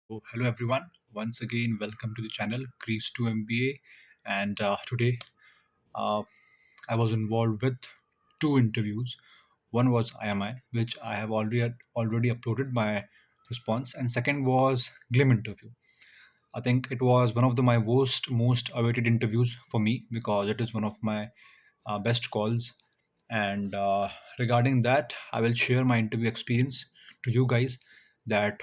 Hello everyone. Once again, welcome to the channel Crease to MBA. And today, uh, I was involved with two interviews. One was IMI, which I have already uploaded my response, and second was Glim interview. I think it was one of my most awaited interviews for me because it is one of my best calls. And regarding that, I will share my interview experience to you guys, that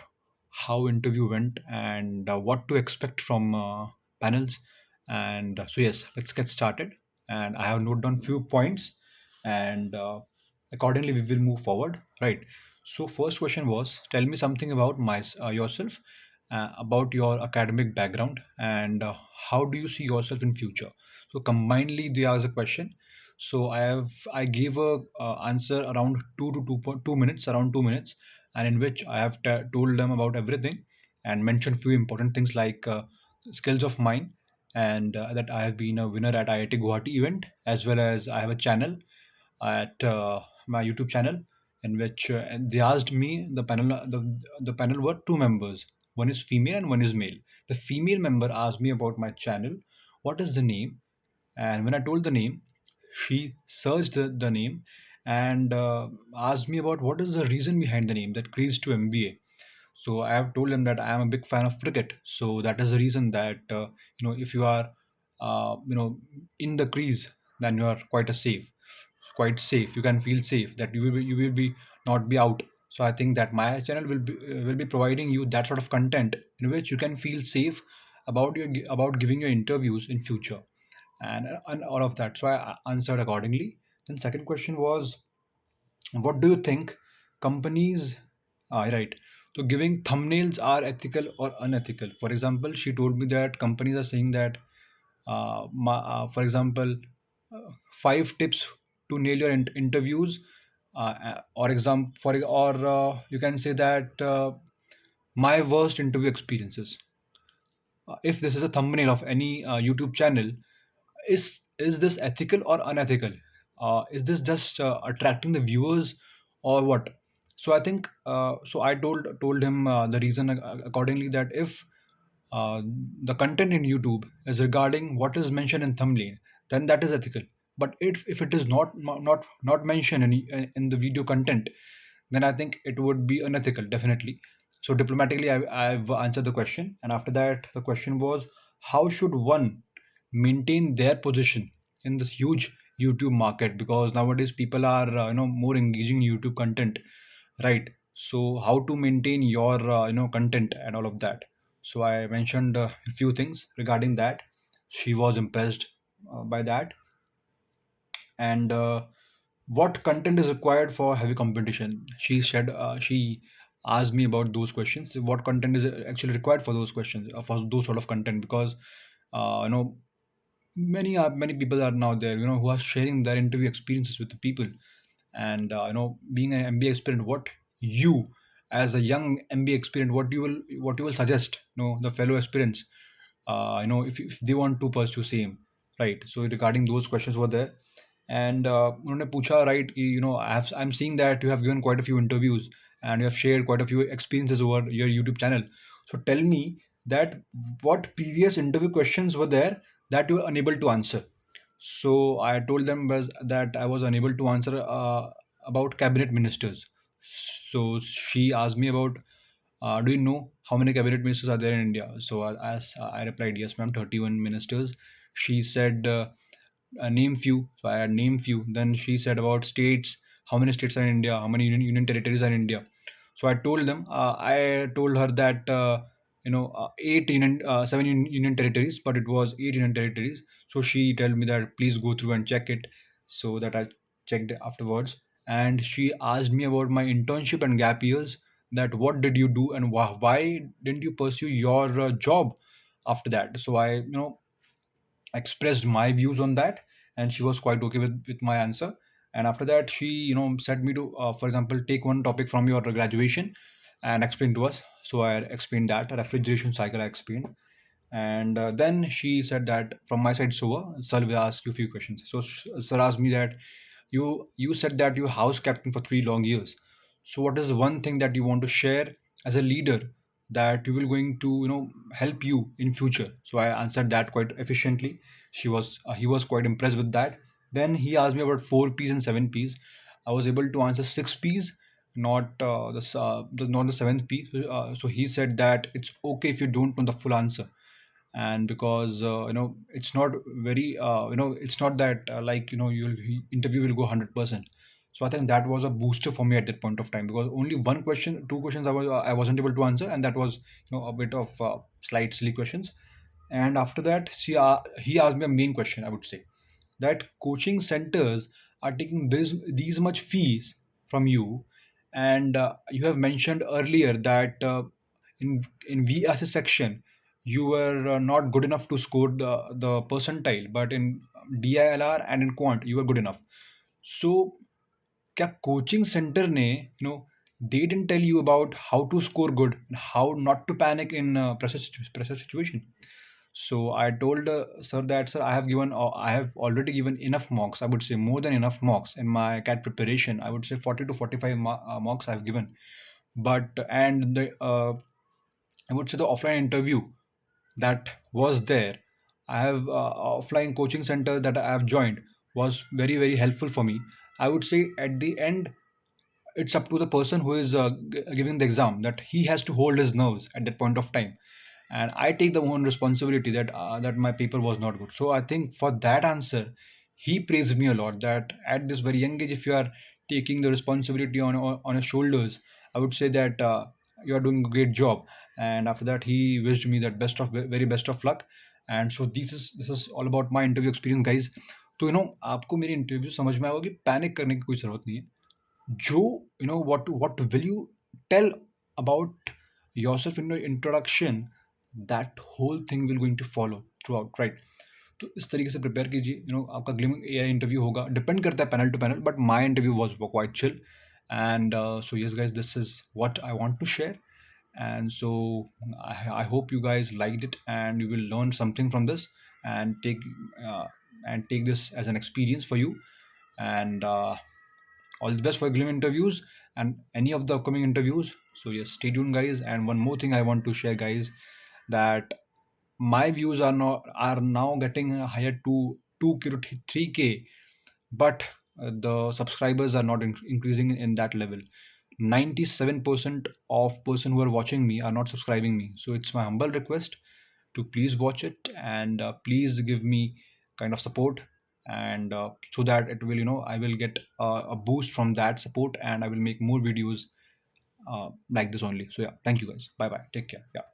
how interview went and what to expect from panels. And so yes, let's get started. And I have noted down few points, and accordingly we will move forward. Right. So first question was, tell me something about yourself, about your academic background, and how do you see yourself in future. So combinedly they asked a question. So I gave a answer around 2 minutes, around 2 minutes, and in which I have told them about everything and mentioned few important things like skills of mine, and that I have been a winner at IIT Guwahati event, as well as I have a channel at my YouTube channel, in which they asked me, the panel were two members. One is female and one is male. The female member asked me about my channel, what is the name, and when I told the name, she searched the name and asked me about what is the reason behind the name that crease to MBA. So I have told them that I am a big fan of cricket. So that is the reason that if you are in the crease, then you are quite safe. You can feel safe that you will be not be out. So I think that my channel will be providing you that sort of content in which you can feel safe about giving your interviews in future, and all of that. So I answered accordingly. Then second question was, what do you think companies are right? So giving thumbnails are ethical or unethical. For example, she told me that companies are saying that, for example, five tips to nail your interviews, or exam for or you can say that my worst interview experiences. If this is a thumbnail of any YouTube channel, is this ethical or unethical? Is this just attracting the viewers or what? So I think so I told him the reason accordingly, that if uh, the content in YouTube is regarding what is mentioned in thumbnail, then that is ethical. But if it is not mentioned in the video content, then I think it would be unethical, definitely. So diplomatically, I've answered the question, and after that, the question was, how should one maintain their position in this huge YouTube market? Because nowadays people are more engaging in YouTube content, right? So how to maintain your content and all of that. So I mentioned a few things regarding that. She was impressed by that. And what content is required for heavy competition? She asked me about those questions. What content is actually required for those questions, for those sort of content? Because uh, you know many people are now there, who are sharing their interview experiences with the people. And being an MBA experience, what you, as a young MBA experience, what you will suggest, the fellow aspirants, if they want to pursue same, right? So regarding those questions were there. And उन्होंने पूछा, right, कि, I'm seeing that you have given quite a few interviews and you have shared quite a few experiences over your YouTube channel. So tell me that what previous interview questions were there that you were unable to answer. So I told them was that I was unable to answer about cabinet ministers. So she asked me about, do you know how many cabinet ministers are there in India? So as I replied, yes, ma'am, 31 ministers. She said, name few. So I had name few. Then she said about states, how many states are in India, how many union territories are in India. So I told her that eight union, seven union territories, but it was eight union territories. So she told me that please go through and check it. So that I checked afterwards, and she asked me about my internship and gap years. That what did you do and why didn't you pursue your job after that? So I expressed my views on that, and she was quite okay with my answer. And after that, she said me to, for example, take one topic from your graduation and explain to us. So I explained that refrigeration cycle, I explained. And then she said that from my side, so sir will ask you a few questions. So sir asked me that, you said that you house captain for 3 long years. So what is one thing that you want to share as a leader, that you will going to help you in future. So I answered that quite efficiently. He was quite impressed with that. Then he asked me about 4 P's and 7 P's. I was able to answer 6 P's, not not the seventh P. So he said that it's okay if you don't know the full answer. And because it's not very it's not that like you'll interview will go 100%. So I think that was a booster for me at that point of time, because only one question, two questions I wasn't able to answer, and that was a bit of slight silly questions. And after that, he asked me a main question, I would say, that coaching centers are taking these much fees from you. And you have mentioned earlier that in VS section you were not good enough to score the percentile, but in DILR and in quant you were good enough. So क्या coaching centre ने they didn't tell you about how to score good and how not to panic in pressure situation? So I told sir that, sir, I have already given enough mocks, I would say more than enough mocks in my cat preparation. I would say 40 to 45 mocks I've given. But and the I would say the offline interview that was there, I have offline coaching center that I have joined was very very helpful for me. I would say at the end it's up to the person who is giving the exam, that he has to hold his nerves at that point of time. And I take the own responsibility that my paper was not good. So I think for that answer, he praised me a lot, that at this very young age, if you are taking the responsibility on your shoulders, I would say that you are doing a great job. And after that, he wished me that best of very best of luck. And so this is all about my interview experience, guys. तो आपको मेरी interview समझ में आएगा कि panic करने की कोई ज़रूरत नहीं है. Joe, what will you tell about yourself in your introduction, that whole thing will going to follow throughout, right? तो इस तरीके से प्रिपेयर कीजिए. आपका ग्लिम एआई इंटरव्यू होगा, डिपेंड करता है panel to panel, but my interview was quite chill. And so yes guys, this is what I want to share. And so I hope you guys liked it and you will learn something from this, and uh, take this as an experience for you. And all the best for Glim interviews and any of the upcoming interviews. So yes, stay tuned, guys. And one more thing I want to share, guys, that my views are now getting higher to 2k to 3k, but the subscribers are not increasing in that level. 97% of person who are watching me are not subscribing me. So it's my humble request to please watch it, and please give me kind of support. And so that it will I will get a boost from that support, and I will make more videos like this only. So yeah, thank you guys, bye bye, take care, yeah.